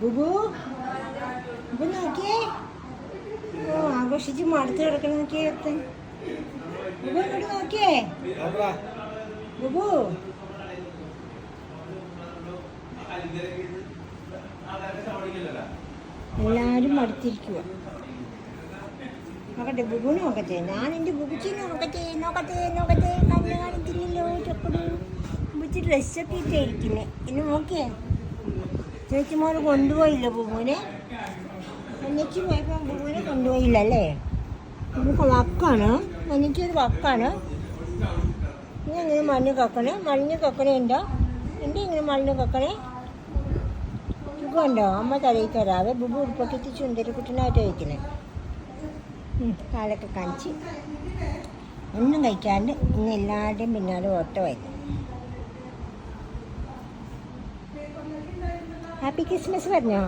ബുബു ബുബു നോക്കിയേ. ഓ ആഘോഷിച്ച് മടുത്ത് കിടക്കണം നോക്കിയേ. ബുബു ഇങ്ങോട്ട് നോക്കിയേ. ബുബു എല്ലാരും മടുത്തിരിക്കുക. നോക്കട്ടെ ബുബു നോക്കട്ടെ. ഞാൻ എൻ്റെ ബുബുച്ചി നോക്കട്ടെ നോക്കട്ടെ നോക്കട്ടെ. കണ്ണ് കാണിച്ചില്ലല്ലോ ചപ്പട്. ബുബുച്ചി ഡ്രസ്സൊക്കെ ഇട്ടായിരിക്കുന്നേ. എന്നെ നോക്കിയേ. ചേച്ചിമാർ കൊണ്ടുപോയില്ല ബുബുവിനെ. ഒന്നിച്ച് പോയപ്പോൾ ബുബുവിനെ കൊണ്ടുപോയില്ല അല്ലേ? നമുക്ക് വക്കാണ്. എനിക്കൊരു വക്കാണ്. നീ എങ്ങനെ മണ്ണ് കക്കണേ? മണ്ണ് കക്കണേ ഉണ്ടോ? എൻ്റെ ഇങ്ങനെ മണ്ണ് കക്കണേ സുഖമുണ്ടോ? അമ്മ തലയിൽ തരാവേ. ബുബു ഉടുപ്പൊക്കെ ചുണ്ടരിക്കുട്ടനായിട്ട് കഴിക്കണേ. കാലൊക്കെ കാണിച്ച് ഒന്നും കഴിക്കാണ്ട് ഇന്ന് എല്ലാവരുടെയും പിന്നാലെ ഓട്ടമായിരുന്നു. ഹാപ്പി ക്രിസ്മസ് പറഞ്ഞോ?